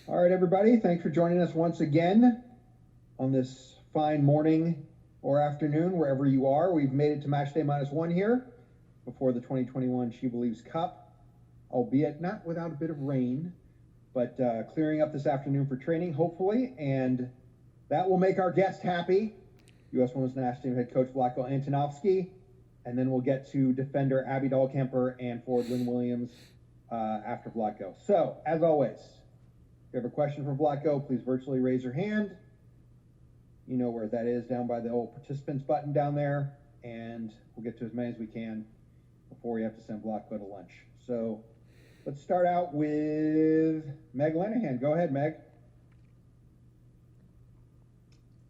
All right, everybody, thanks for joining us once again on this fine morning or afternoon, wherever you are. We've made it to match day -1 here before the 2021 She Believes Cup, albeit not without a bit of rain, but clearing up this afternoon for training, hopefully, and that will make our guest happy, U.S. Women's National Team head coach Vlatko Andonovski, and then we'll get to defender Abby Dahlkemper and forward Lynn Williams after Vlatko. So, as always, if you have a question for Vlatko, please virtually raise your hand. You know where that is, down by the old participants button down there, and we'll get to as many as we can before we have to send Vlatko to lunch. So let's start out with Meg Lenahan. Go ahead, Meg.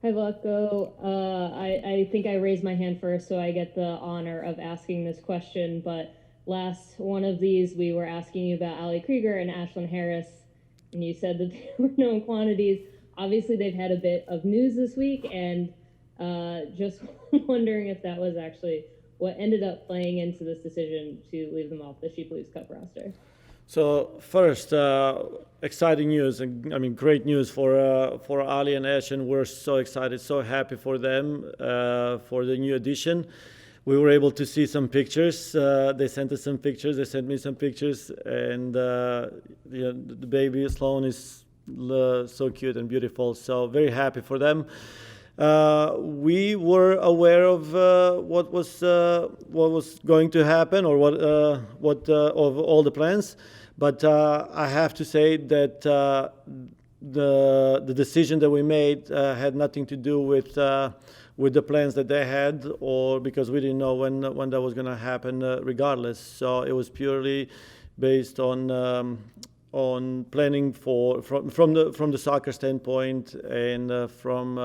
Hi, Vlatko. I think I raised my hand first, so I get the honor of asking this question. But last one of these, we were asking you about Ali Krieger and Ashlyn Harris, and you said that they were known quantities. Obviously, they've had a bit of news this week, and just wondering if that was actually what ended up playing into this decision to leave them off the She Believes Cup roster. So first, exciting news, and I mean great news for Ali and Ash, and we're so excited, so happy for them for the new addition. We were able to see some pictures. They sent us some pictures. They sent me some pictures, and the baby Sloan is so cute and beautiful. So very happy for them. We were aware of what was going to happen, or what of all the plans. But I have to say that the decision that we made had nothing to do with the plans that they had, or because we didn't know when that was going to happen regardless. So it was purely based on planning from the soccer standpoint, and from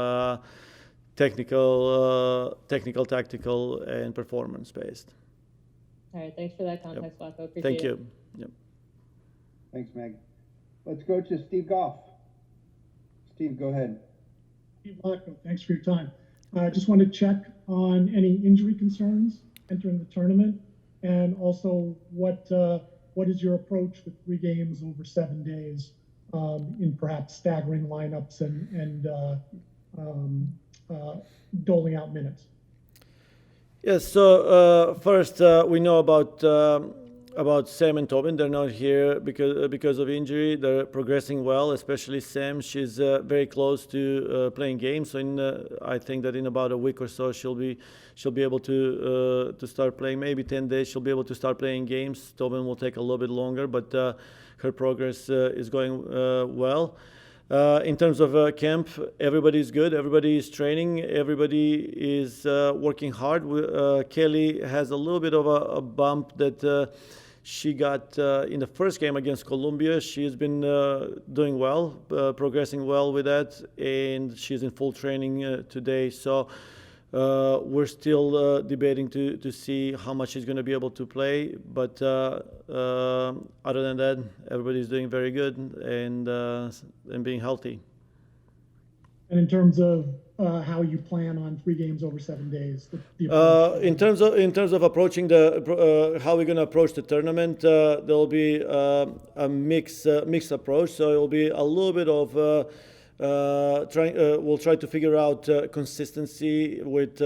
technical, tactical, and performance based. All right, thanks for that context, Vlatko. Appreciate Thank it. you. Yep. Thanks, Meg. Let's go to Steve Goff. Steve, go ahead. Hey, Vlatko, thanks for your time. I just want to check on any injury concerns entering the tournament, and also what is your approach with 3 games over 7 days, in perhaps staggering lineups and doling out minutes? Yes. So first, we know about Sam and Tobin. They're not here because of injury. They're progressing well, especially Sam. She's very close to playing games. So I think that in about a week or so she'll be able to start playing. Maybe 10 days she'll be able to start playing games. Tobin will take a little bit longer, but her progress is going well. In terms of camp, everybody's good. Everybody is training. Everybody is working hard. Kelly has a little bit of a bump that she got in the first game against Colombia. She's been doing well, progressing well with that, and she's in full training today. So we're still debating to see how much she's going to be able to play. But other than that, everybody's doing very good and being healthy. And in terms of how you plan on 3 games over 7 days, in terms of approaching how we're going to approach the tournament, there'll be a mixed approach. So it'll be a little bit of we'll try to figure out consistency with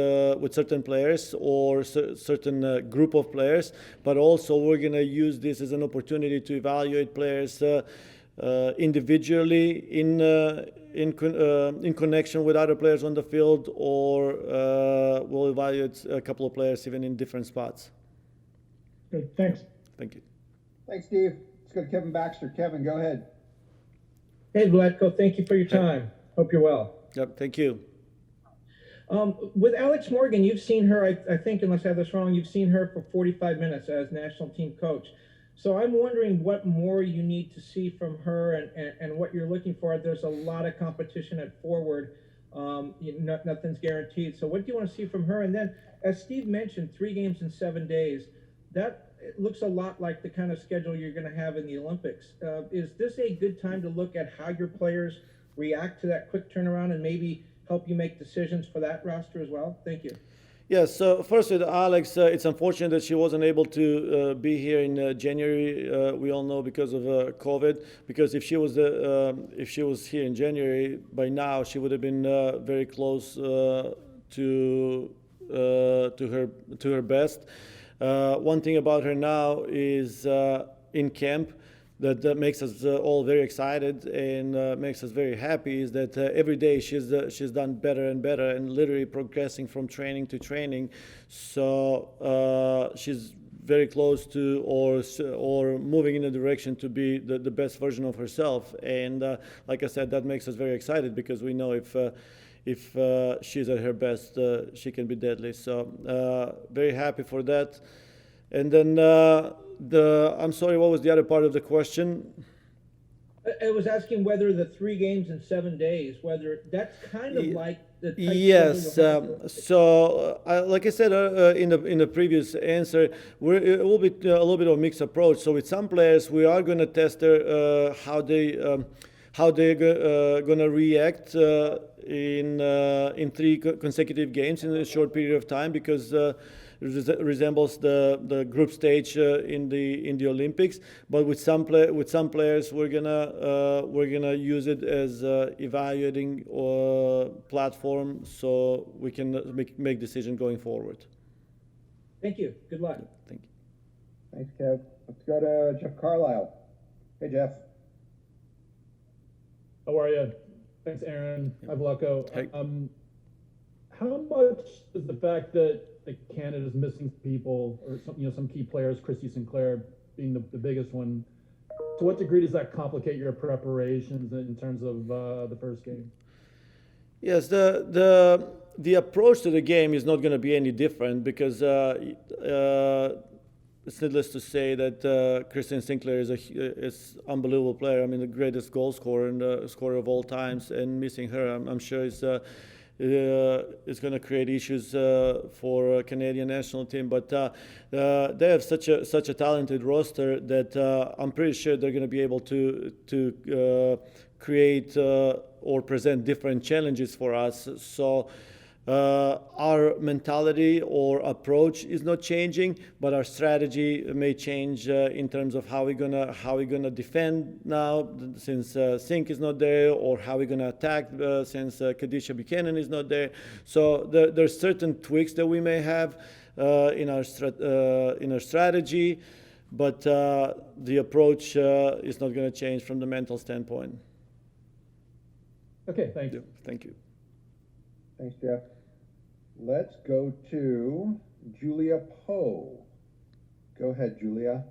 certain players or certain group of players, but also we're going to use this as an opportunity to evaluate players individually in connection with other players on the field, or we'll evaluate a couple of players even in different spots. Good, thanks. Thank you. Thanks, Steve. Let's go to Kevin Baxter. Kevin, go ahead. Hey, Vlatko, thank you for your time. Hope you're well. Yep, thank you. With Alex Morgan, you've seen her, I think, unless I have this wrong, you've seen her for 45 minutes as national team coach. So I'm wondering what more you need to see from her and what you're looking for. There's a lot of competition at forward. Nothing's guaranteed. So what do you want to see from her? And then, as Steve mentioned, 3 games in 7 days. That looks a lot like the kind of schedule you're going to have in the Olympics. Is this a good time to look at how your players react to that quick turnaround and maybe help you make decisions for that roster as well? Thank you. Yeah, so first with Alex, it's unfortunate that she wasn't able to be here in January. We all know because of COVID. Because if she was here in January, by now she would have been very close to her best. One thing about her now is in camp that makes us all very excited and makes us very happy is that every day she's done better and better and literally progressing from training to training. So she's very close to or moving in a direction to be the best version of herself. And like I said, that makes us very excited because we know if she's at her best, she can be deadly. So very happy for that. And then I'm sorry, what was the other part of the question? I was asking whether the 3 games in 7 days, whether that's kind of like the type Yes. schedule you'll have. So, like I said in the previous answer, it will be a little bit of a mixed approach. So, with some players, we are going to test their how they're going to react in 3 consecutive games in a short period of time because. Resembles the group stage in the Olympics, but with some players we're gonna use it as evaluating platform so we can make decision going forward. Thank you. Good luck. Thank you. Thanks, Kev. Let's go to Jeff Carlisle. Hey, Jeff. How are you? Thanks, Aaron. Hi, Vlatko. Hey. How much is the fact that Canada's missing people, or some key players, Christy Sinclair being the biggest one, to what degree does that complicate your preparations in terms of the first game? Yes, the approach to the game is not going to be any different because it's needless to say that Christian Sinclair is unbelievable player. I mean, the greatest goal scorer and scorer of all times, and missing her, I'm sure it's going to create issues for Canadian national team. But they have such a talented roster that I'm pretty sure they're going to be able to create or present different challenges for us. So our mentality or approach is not changing, but our strategy may change in terms of how we're gonna defend now since Sink is not there, or how we're gonna attack since Kadisha Buchanan is not there. So there's certain tweaks that we may have in our strategy, but the approach is not going to change from the mental standpoint. Okay, thank you. Thank you. Thanks, Jeff. Let's go to Julia Poe. Go ahead, Julia.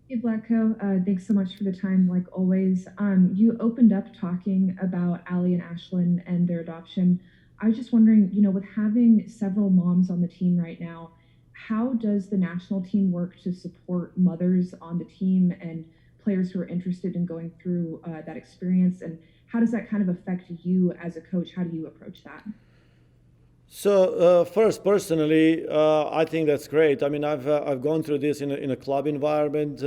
Hey, Vlatko. Thanks so much for the time, like always. You opened up talking about Allie and Ashlyn and their adoption. I was just wondering, with having several moms on the team right now, how does the national team work to support mothers on the team and players who are interested in going through that experience? And how does that kind of affect you as a coach? How do you approach that? So first, personally, I think that's great. I mean, I've gone through this in a club environment.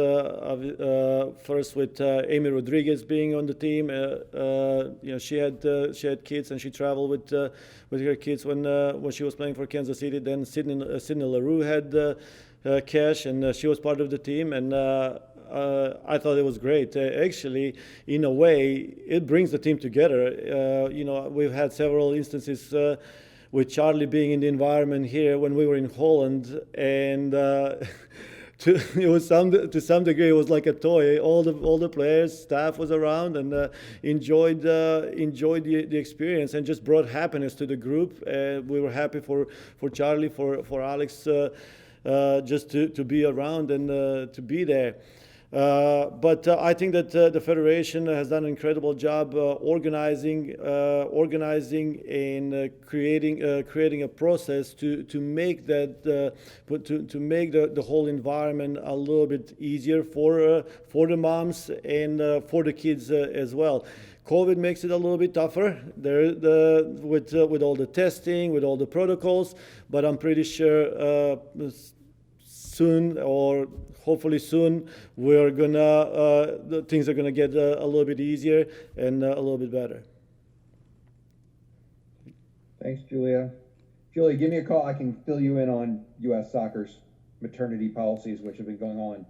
First with Amy Rodriguez being on the team. She had kids and she traveled with her kids when she was playing for Kansas City. Then Sydney LaRue had Cash, and she was part of the team. And I thought it was great. Actually, in a way, it brings the team together. We've had several instances. With Charlie being in the environment here when we were in Holland, and it was to some degree it was like a toy. All the players, staff was around and enjoyed the experience and just brought happiness to the group. We were happy for Charlie, for Alex, just to be around and to be there. But I think that the Federation has done an incredible job organizing and creating a process to make that to make the whole environment a little bit easier for the moms and for the kids as well. COVID makes it a little bit tougher with all the testing, with all the protocols, but I'm pretty sure soon, or hopefully soon, things are gonna get a little bit easier and a little bit better. Thanks, Julia. Julie, give me a call. I can fill you in on U.S. soccer's maternity policies, which have been going on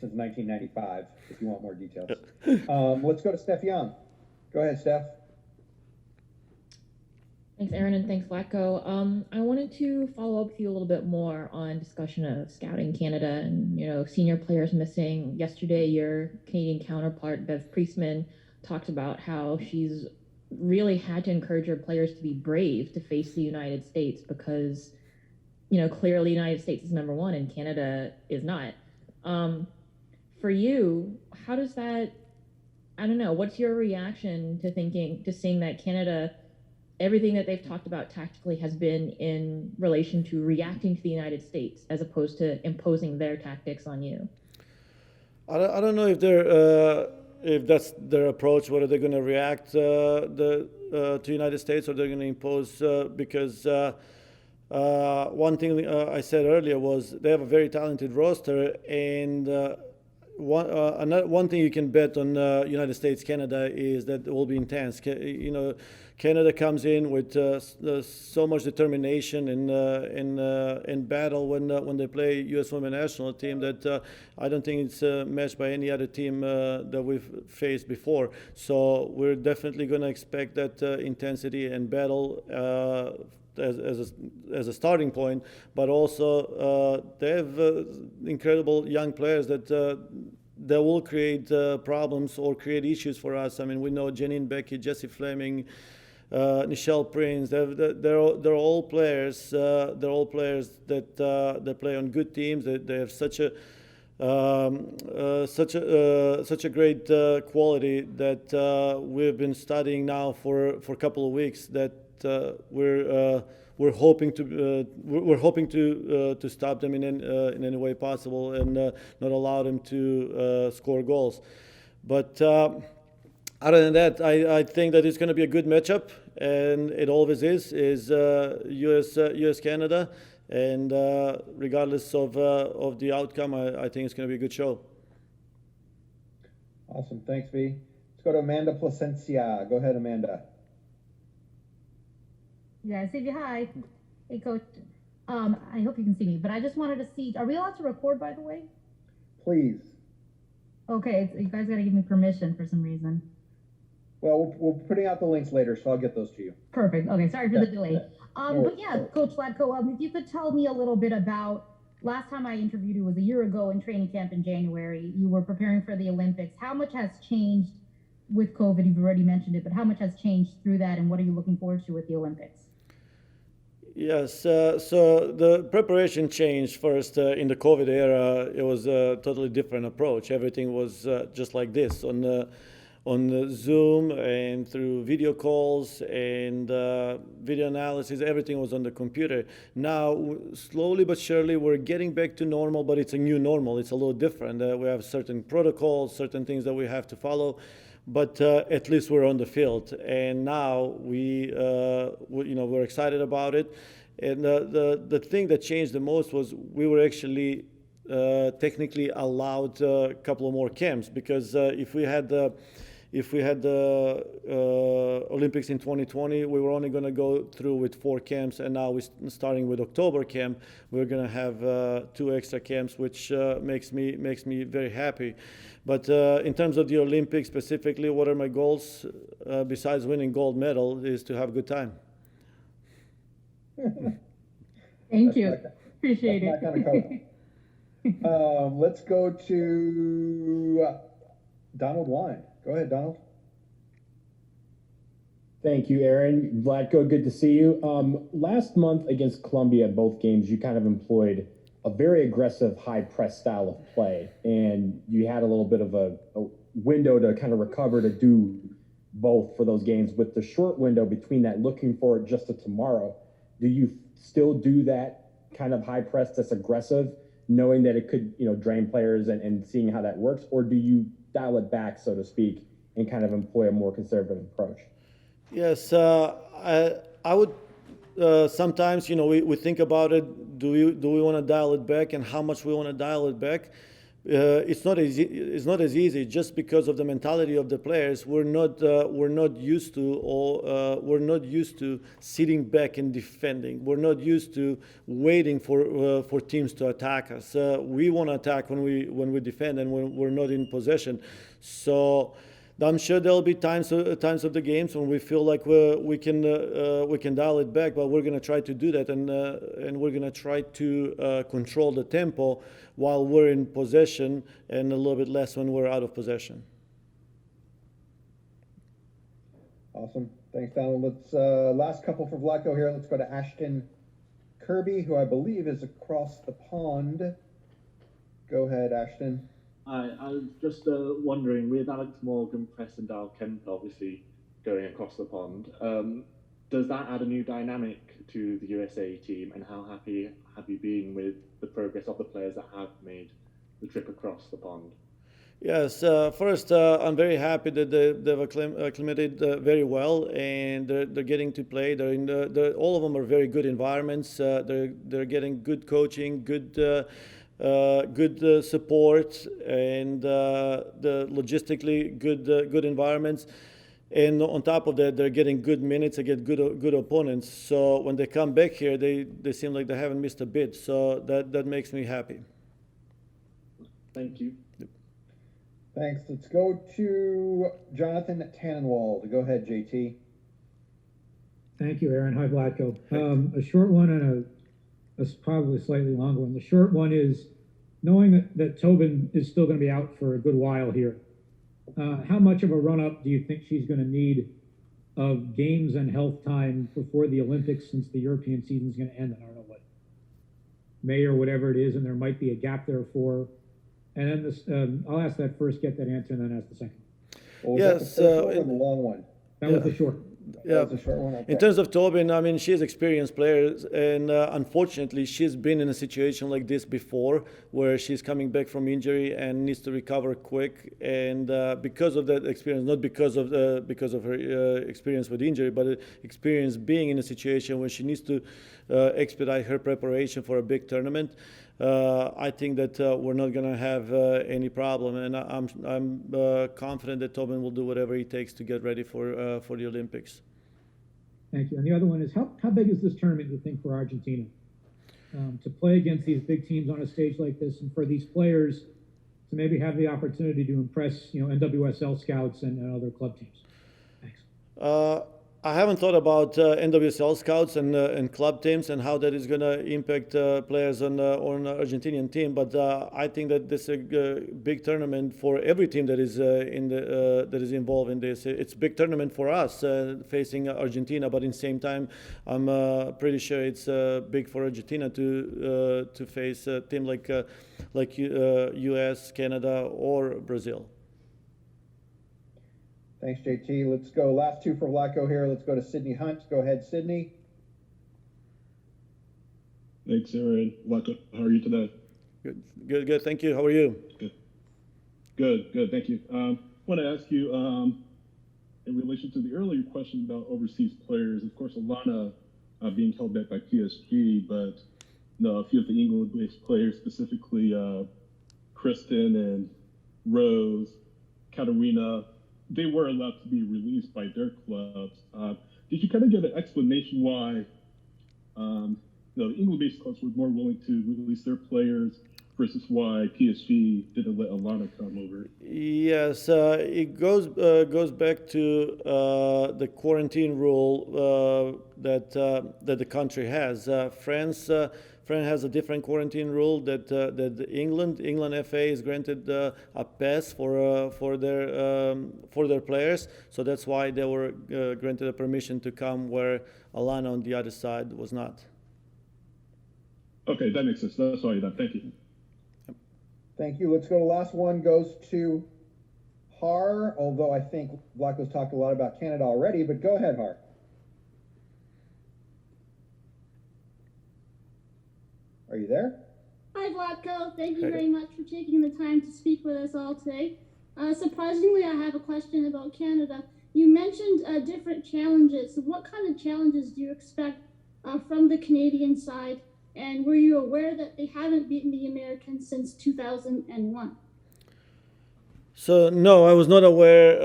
since 1995, if you want more details. Let's go to Steph Young. Go ahead, Steph. Thanks, Aaron, and thanks, Vlatko. I wanted to follow up with you a little bit more on discussion of scouting Canada and, senior players missing. Yesterday, your Canadian counterpart, Bev Priestman, talked about how she's really had to encourage her players to be brave to face the United States because, clearly the United States is number one and Canada is not. For you, how does that, I don't know, what's your reaction to seeing that Canada, everything that they've talked about tactically has been in relation to reacting to the United States as opposed to imposing their tactics on you? I don't know if that's their approach, whether they're going to react to United States or they're going to impose, because one thing I said earlier was they have a very talented roster, and one thing you can bet on United States Canada is that it will be intense. Canada comes in with so much determination and battle when they play U.S. women's national team that I don't think it's matched by any other team that we've faced before. So we're definitely going to expect that intensity and battle as a starting point, but also they have incredible young players that will create problems or create issues for us. I mean, we know Janine Becky, Jessie Fleming, Nichelle Prince. They're all players. They're all players that play on good teams. They have such a great quality that we've been studying now for a couple of weeks. That we're hoping to stop them in any way possible and not allow them to score goals. But other than that, I think that it's going to be a good matchup, and it always is US Canada, and regardless of the outcome, I think it's going to be a good show. Awesome, thanks, V. Let's go to Amanda Placencia. Go ahead, Amanda. Yeah, Stevie, hi. Hey, Coach. I hope you can see me, but I just wanted to see, are we allowed to record, by the way? Please. Okay, you guys got to give me permission for some reason. Well, we're putting out the links later, so I'll get those to you. Perfect. Okay, sorry for the delay. But yeah, Coach Vlatko, if you could tell me a little bit about, last time I interviewed you was a year ago in training camp in January. You were preparing for the Olympics. How much has changed with COVID? You've already mentioned it, but how much has changed through that, and what are you looking forward to with the Olympics? Yes, so the preparation changed first. In the COVID era, it was a totally different approach. Everything was just like this on Zoom and through video calls and video analysis. Everything was on the computer. Now, slowly but surely, we're getting back to normal, but it's a new normal. It's a little different. We have certain protocols, certain things that we have to follow. But at least we're on the field, and now we're excited about it. And the thing that changed the most was we were actually technically allowed a couple of more camps, because if we had the Olympics in 2020, we were only going to go through with 4 camps, and now we're starting with October camp. We're going to have 2 extra camps, which makes me very happy. But in terms of the Olympics specifically, what are my goals besides winning gold medal is to have a good time. Thank you. Appreciate it. Not gonna let's go to Donald Wine. Go ahead, Donald. Thank you, Aaron. Vlatko, good to see you. Last month against Colombia, both games, you kind of employed a very aggressive high press style of play, and you had a little bit of a window to kind of recover to do both for those games. With the short window between that, looking forward just to tomorrow, do you still do that kind of high press that's aggressive, knowing that it could drain players and seeing how that works, or do you dial it back, so to speak, and kind of employ a more conservative approach? Yes, I would. Sometimes, we think about it. Do we want to dial it back, and how much we want to dial it back? it's not easy. It's not as easy just because of the mentality of the players. We're not used to, or we're not used to sitting back and defending. We're not used to waiting for teams to attack us. We want to attack when we defend and when we're not in possession. So I'm sure there'll be times of the games when we feel like we can dial it back, but we're going to try to do that, and we're going to try to control the tempo while we're in possession, and a little bit less when we're out of possession. Awesome. Thanks, Donald. Let's last couple for Vlatko here. Let's go to Ashton Kirby, who I believe is across the pond. Go ahead, Ashton. I was just wondering, with Alex Morgan, Preston Dal Kemp obviously going across the pond, does that add a new dynamic to the USA team, and how happy have you been with the progress of the players that have made the trip across the pond? Yes, first, I'm very happy that they've acclimated very well, and they're getting to play. All of them are very good environments. They're getting good coaching, good support, and the logistically good environments. And on top of that, they're getting good minutes. They get good opponents. So when they come back here, they seem like they haven't missed a bit. So that makes me happy. Thank you. Thanks. Let's go to Jonathan Tannenwald. Go ahead, JT. Thank you, Aaron. Hi, Vlatko. A short one and a probably slightly longer one. The short one is, knowing that Tobin is still going to be out for a good while here, how much of a run-up do you think she's going to need of games and health time before the Olympics, since the European season is going to end in, I don't know, what, May or whatever it is, and there might be a gap there for her? And then this, I'll ask that first, get that answer, and then ask the second. Well, yes, the long one. That was the short. Yeah. Okay. In terms of Tobin, I mean, she's an experienced player, and unfortunately, she's been in a situation like this before, where she's coming back from injury and needs to recover quick. And because of that experience, not because of her experience with injury, but experience being in a situation where she needs to expedite her preparation for a big tournament, I think that we're not going to have any problem, and I'm confident that Tobin will do whatever he takes to get ready for the Olympics. Thank you. And the other one is, how big is this tournament, you think, for Argentina? To play against these big teams on a stage like this, and for these players to maybe have the opportunity to impress, NWSL scouts and other club teams? Thanks. I haven't thought about NWSL scouts and club teams and how that is going to impact players on the Argentinian team. But I think that this is a big tournament for every team that is that is involved in this. It's a big tournament for us facing Argentina, but in the same time, I'm pretty sure it's big for Argentina to face a team like US, Canada, or Brazil. Thanks, JT. Let's go. Last two for Vlatko here. Let's go to Sydney Hunt. Go ahead, Sydney. Thanks, Aaron. Vlatko, how are you today? Good. Thank you. How are you? Good. Thank you. I want to ask you, in relation to the earlier question about overseas players, of course, Alana being held back by PSG, but a few of the England-based players, specifically Kristen and Rose, Katarina, they were allowed to be released by their clubs. Did you kind of get an explanation why the England-based clubs were more willing to release their players versus why PSG didn't let Alana come over? Yes, it goes back to the quarantine rule that the country has. France has a different quarantine rule that England FA is granted a pass for their players, so that's why they were granted a permission to come where Alana on the other side was not. Okay, that makes sense. That's all you done. Thank you. Thank you. Let's go to the last one. Goes to Har, although I think Vlatko's talked a lot about Canada already, but go ahead, Har. Are you there? Hi, Vlatko. Thank you very much for taking the time to speak with us all today. Surprisingly, I have a question about Canada. You mentioned different challenges. What kind of challenges do you expect from the Canadian side? And were you aware that they haven't beaten the Americans since 2001? So no, I was not aware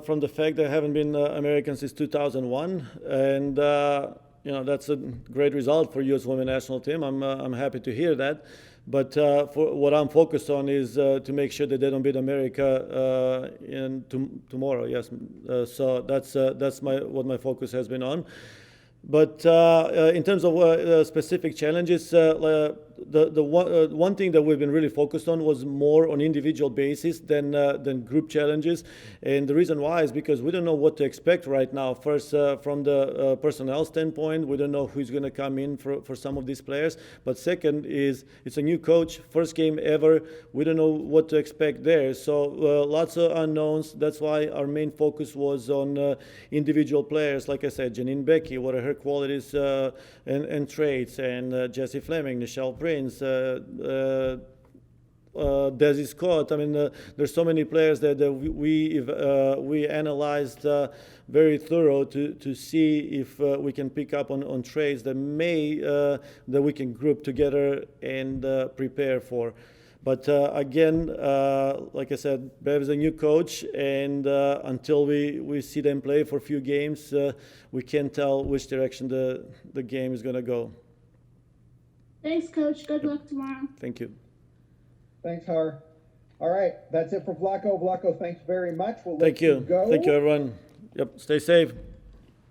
from the fact that I haven't been American since 2001, and that's a great result for U.S. Women National Team. I'm happy to hear that, but for what I'm focused on is to make sure that they don't beat America tomorrow. Yes, so that's what my focus has been on. But in terms of specific challenges, the one thing that we've been really focused on was more on individual basis than group challenges. And the reason why is because we don't know what to expect right now. First, from the personnel standpoint, we don't know who's going to come in for some of these players. But second is it's a new coach, first game ever. We don't know what to expect there. So lots of unknowns. That's why our main focus was on individual players. Like I said, Janine Becky, what are her qualities and traits, and Jessie Fleming, Nichelle Prince, Desi Scott. I mean, there's so many players that we analyzed very thorough to see if we can pick up on traits that that we can group together and prepare for. But again, like I said, Bev is a new coach, and until we see them play for a few games, we can't tell which direction the game is going to go. Thanks, Coach. Good luck tomorrow. Thank you. Thanks, Har. All right, that's it for Vlatko. Vlatko, thanks very much. We'll Thank you. Go. Thank you, everyone. Yep, stay safe.